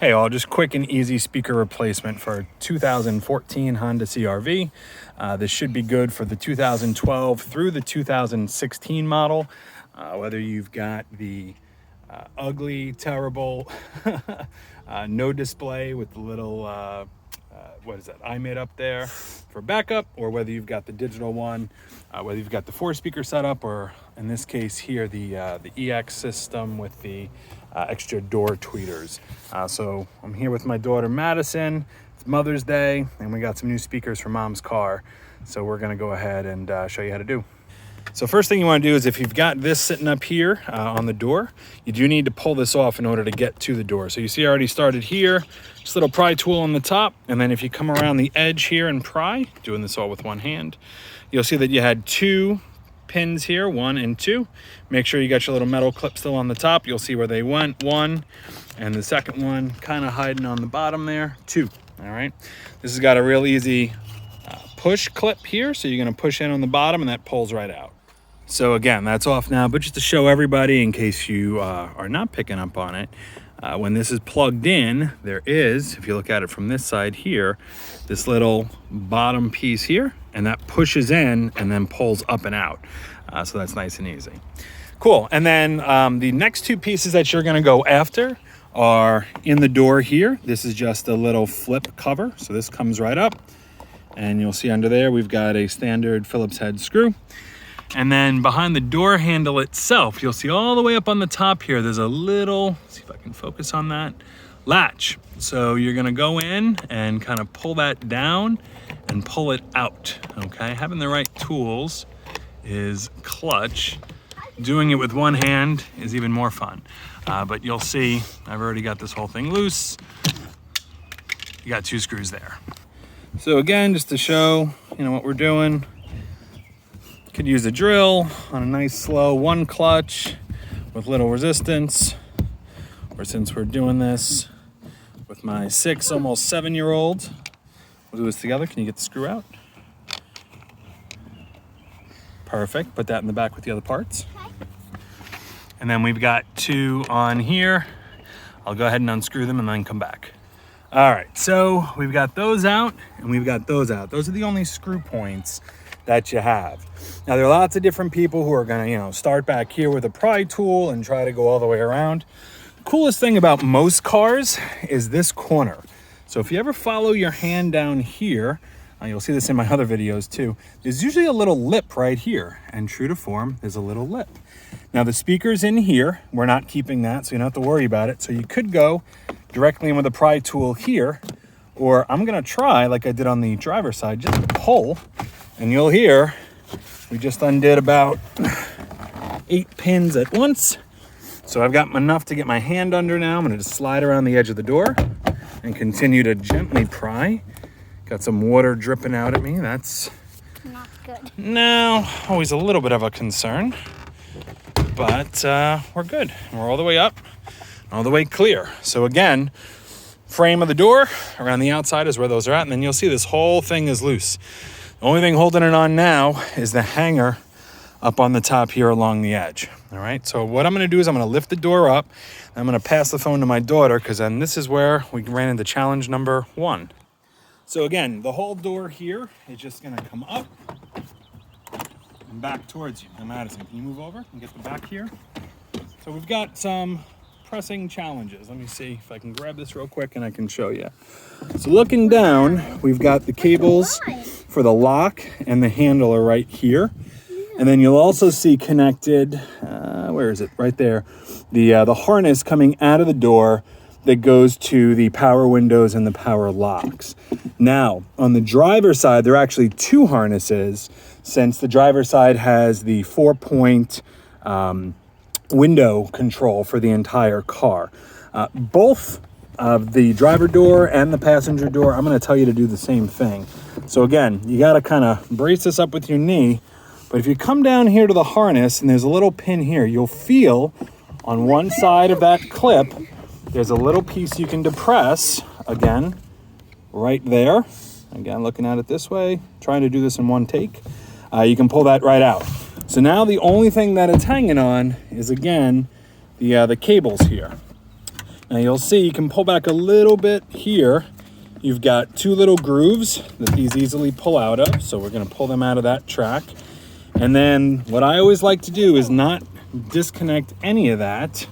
Hey all, just quick and easy speaker replacement for a 2014 Honda CR-V. This should be good for the 2012 through the 2016 model. Whether you've got the ugly, terrible no display with the little, what is that, iMid up there for backup, or whether you've got the digital one, whether you've got the 4-speaker setup, or in this case here, the EX system with the extra door tweeters. So I'm here with my daughter Madison. It's Mother's Day and we got some new speakers for Mom's car, so we're gonna go ahead and show you how to do. So first thing you want to do is, if you've got this sitting up here on the door, you do need to pull this off in order to get to the door. So you see I already started here, this little pry tool on the top, and then if you come around the edge here and pry, doing this all with one hand, you'll see that you had 2 pins here, 1 and 2. Make sure you got your little metal clip still on the top. You'll see where they went, 1, and the second one kind of hiding on the bottom there, 2. All right, this has got a real easy push clip here, so you're going to push in on the bottom and that pulls right out. So again, that's off now, but just to show everybody in case you are not picking up on it, when this is plugged in, there is, if you look at it from this side here, this little bottom piece here, and that pushes in and then pulls up and out. So that's nice and easy. Cool. And then the next 2 pieces that you're going to go after are in the door here. This is just a little flip cover. So this comes right up, and you'll see under there we've got a standard Phillips head screw. And then behind the door handle itself, you'll see all the way up on the top here, there's a little, let's see if I can focus on that, latch. So you're gonna go in and kind of pull that down and pull it out, okay? Having the right tools is clutch. Doing it with one hand is even more fun. But you'll see, I've already got this whole thing loose. You got 2 screws there. So again, just to show, what we're doing, could use a drill on a nice slow 1 clutch with little resistance, or since we're doing this with my 6, almost 7-year-old, we'll do this together. Can you get the screw out? Perfect. Put that in the back with the other parts. And then we've got 2 on here. I'll go ahead and unscrew them and then come back. All right, so we've got those out and we've got those out. Those are the only screw points that you have. Now there are lots of different people who are gonna, start back here with a pry tool and try to go all the way around. The coolest thing about most cars is this corner. So if you ever follow your hand down here, you'll see this in my other videos too, there's usually a little lip right here, and true to form, there's a little lip. Now the speaker's in here, we're not keeping that, so you don't have to worry about it. So you could go directly in with a pry tool here, or I'm gonna try, like I did on the driver's side, just pull, and you'll hear, we just undid about 8 pins at once. So I've got enough to get my hand under now. I'm gonna just slide around the edge of the door and continue to gently pry. Got some water dripping out at me. That's not good. No, always a little bit of a concern, but we're good. We're all the way up, all the way clear. So again, frame of the door around the outside is where those are at, and then you'll see this whole thing is loose. The only thing holding it on now is the hanger up on the top here along the edge. All right, so what I'm gonna do is I'm gonna lift the door up. I'm gonna pass the phone to my daughter, because then this is where we ran into challenge number 1. So again, the whole door here is just gonna come up and back towards you. Now Madison, can you move over and get the back here? So we've got some pressing challenges. Let me see if I can grab this real quick and I can show you. So looking down, we've got the cables for the lock and the handle are right here. And then you'll also see connected, where is it? Right there. The harness coming out of the door that goes to the power windows and the power locks. Now, on the driver's side, there are actually 2 harnesses, since the driver's side has the 4-point window control for the entire car. Both of the driver door and the passenger door, I'm gonna tell you to do the same thing. So again, you gotta kind of brace this up with your knee, but if you come down here to the harness and there's a little pin here, you'll feel on one side of that clip, there's a little piece you can depress, again, right there. Again, looking at it this way, trying to do this in one take. You can pull that right out. So now the only thing that it's hanging on is, again, the cables here. Now you'll see you can pull back a little bit here. You've got two little grooves that these easily pull out of. So we're gonna pull them out of that track. And then what I always like to do is not disconnect any of that,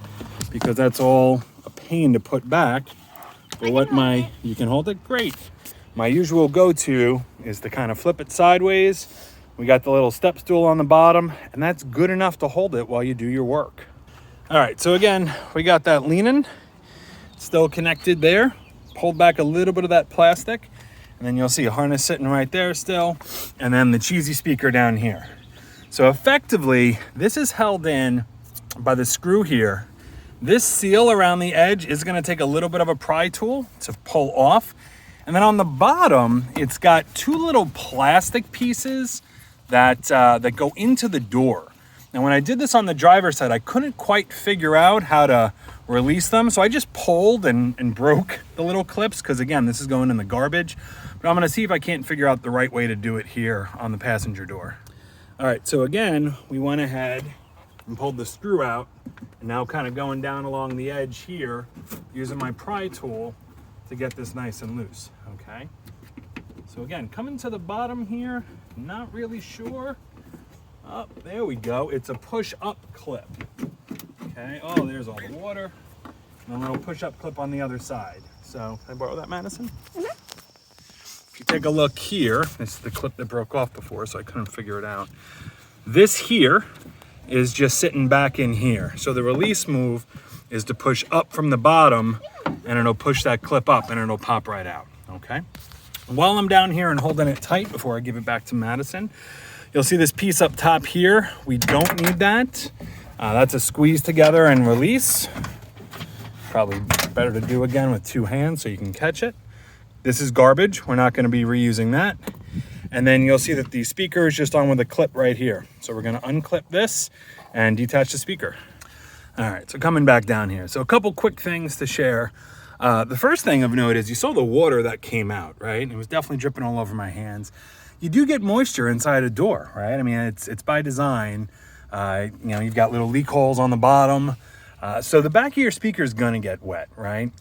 because that's all a pain to put back. But you can hold it? Great. My usual go-to is to kind of flip it sideways. We got the little step stool on the bottom, and that's good enough to hold it while you do your work. All right, so again, we got that leaning, still connected there. Pulled back a little bit of that plastic, and then you'll see a harness sitting right there still, and then the cheesy speaker down here. So effectively, this is held in by the screw here. This seal around the edge is gonna take a little bit of a pry tool to pull off. And then on the bottom, it's got two little plastic pieces that go into the door. Now, when I did this on the driver's side, I couldn't quite figure out how to release them. So I just pulled and broke the little clips, because again, this is going in the garbage. But I'm gonna see if I can't figure out the right way to do it here on the passenger door. All right, so again, we went ahead and pulled the screw out, and now kind of going down along the edge here, using my pry tool to get this nice and loose, okay? So again, coming to the bottom here, not really sure. Oh, there we go. It's a push-up clip, okay? Oh, there's all the water. And a little push-up clip on the other side. So, can I borrow that, Madison? Mm-hmm. If you take a look here, this is the clip that broke off before, so I couldn't figure it out. This here is just sitting back in here. So the release move is to push up from the bottom, and it'll push that clip up and it'll pop right out, okay? While I'm down here and holding it tight before I give it back to Madison, you'll see this piece up top here. We don't need that. That's a squeeze together and release. Probably better to do again with two hands so you can catch it. This is garbage. We're not gonna be reusing that. And then you'll see that the speaker is just on with a clip right here. So we're gonna unclip this and detach the speaker. All right, so coming back down here. So a couple quick things to share. The first thing of note is you saw the water that came out, right? It was definitely dripping all over my hands. You do get moisture inside a door, right? I mean, it's by design. You've got little leak holes on the bottom. So the back of your speaker is gonna get wet, right?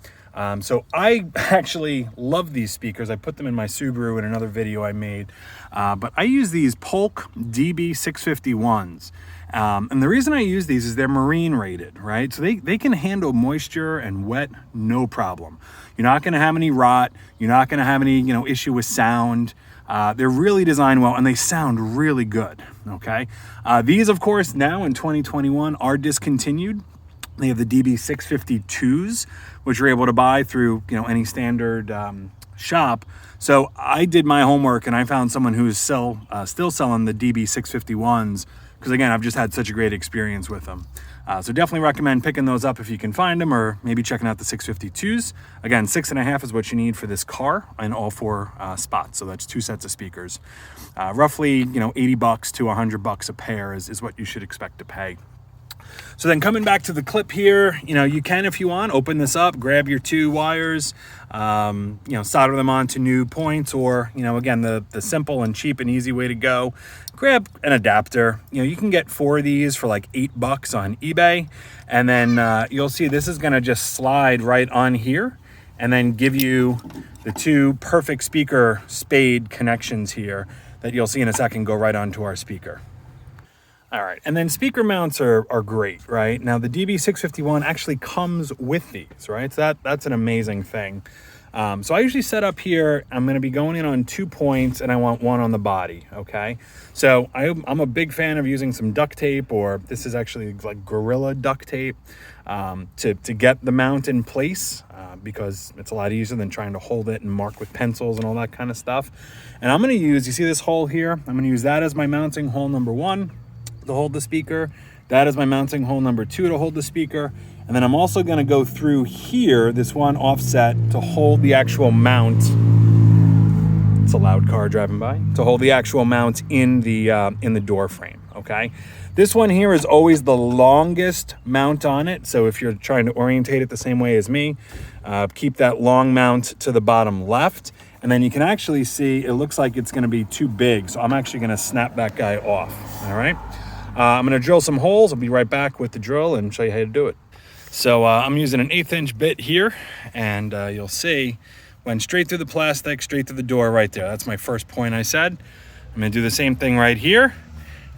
So I actually love these speakers. I put them in my Subaru in another video I made. But I use these Polk DB651s. And the reason I use these is they're marine rated, right? So they can handle moisture and wet, no problem. You're not gonna have any rot. You're not gonna have any, issue with sound. They're really designed well, and they sound really good, okay? These, of course, now in 2021 are discontinued. They have the DB652s, which you're able to buy through, any standard shop. So I did my homework, and I found someone who's still selling the DB651s, because again, I've just had such a great experience with them. So definitely recommend picking those up if you can find them, or maybe checking out the 652s. Again, 6.5 is what you need for this car in all four spots. So that's two sets of speakers. Roughly, $80 to $100 a pair is what you should expect to pay. So then coming back to the clip here, you can, if you want, open this up, grab your two wires, solder them onto new points, or, again, the simple and cheap and easy way to go, grab an adapter. You can get 4 of these for like $8 on eBay. And then you'll see this is gonna just slide right on here and then give you the two perfect speaker spade connections here that you'll see in a second go right onto our speaker. All right, and then speaker mounts are great, right? Now the DB651 actually comes with these, right? So that's an amazing thing. So I usually set up here, I'm gonna be going in on 2 points, and I want one on the body, okay? So I'm a big fan of using some duct tape, or this is actually like Gorilla duct tape, to get the mount in place, because it's a lot easier than trying to hold it and mark with pencils and all that kind of stuff. And I'm gonna use, you see this hole here? I'm gonna use that as my mounting hole number 1 to hold the speaker. That is my mounting hole number 2 to hold the speaker. And then I'm also gonna go through here, this one offset, to hold the actual mount. It's a loud car driving by. To hold the actual mount in the door frame, okay? This one here is always the longest mount on it. So if you're trying to orientate it the same way as me, keep that long mount to the bottom left. And then you can actually see, it looks like it's gonna be too big. So I'm actually gonna snap that guy off, all right? I'm gonna drill some holes. I'll be right back with the drill and show you how to do it. So I'm using an 1/8 inch bit here, and you'll see went straight through the plastic, straight through the door right there. That's my first point I said. I'm gonna do the same thing right here,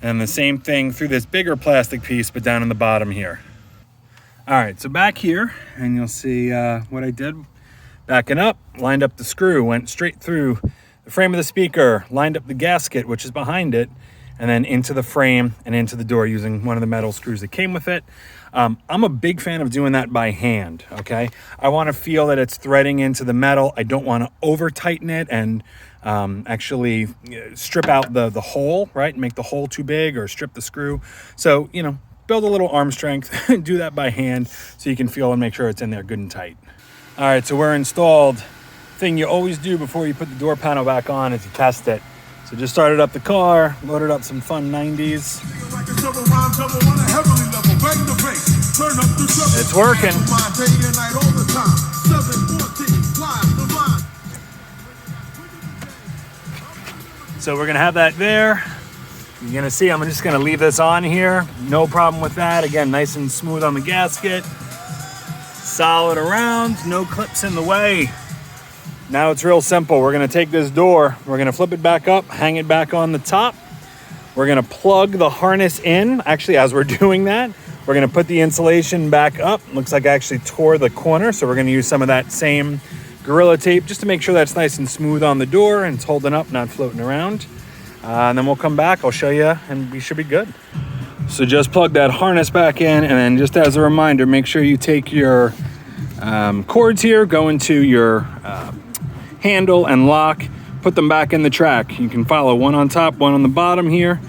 and the same thing through this bigger plastic piece, but down in the bottom here. All right, so back here, and you'll see what I did. Backing up, lined up the screw, went straight through the frame of the speaker, lined up the gasket, which is behind it, and then into the frame and into the door using one of the metal screws that came with it. I'm a big fan of doing that by hand, okay? I wanna feel that it's threading into the metal. I don't wanna over tighten it and actually strip out the hole, right? Make the hole too big or strip the screw. So, you know, build a little arm strength, do that by hand so you can feel and make sure it's in there good and tight. All right, so we're installed. Thing you always do before you put the door panel back on is you test it. So just started up the car, loaded up some fun 90s. It's working. So we're gonna have that there. You're gonna see I'm just gonna leave this on here. No problem with that. Again, nice and smooth on the gasket. Solid around, no clips in the way. Now it's real simple. We're gonna take this door, we're gonna flip it back up, hang it back on the top. We're gonna plug the harness in. Actually, as we're doing that, we're gonna put the insulation back up. Looks like I actually tore the corner, so we're gonna use some of that same Gorilla Tape just to make sure that's nice and smooth on the door and it's holding up, not floating around. And then we'll come back, I'll show you, and we should be good. So just plug that harness back in, and then just as a reminder, make sure you take your cords here, go into your handle and lock, put them back in the track. You can follow one on top, one on the bottom here.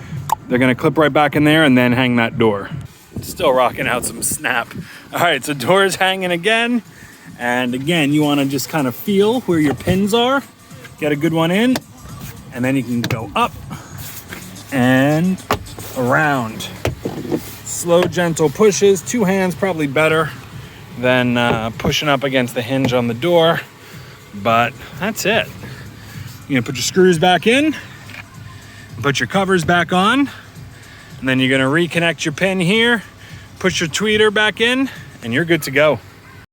They're gonna clip right back in there and then hang that door. Still rocking out some snap. All right, so door's hanging again. And again, you wanna just kind of feel where your pins are. Get a good one in, and then you can go up and around. Slow, gentle pushes. 2 hands probably better than pushing up against the hinge on the door. But that's it. You're gonna put your screws back in, put your covers back on, and then you're gonna reconnect your pin here, push your tweeter back in, and you're good to go.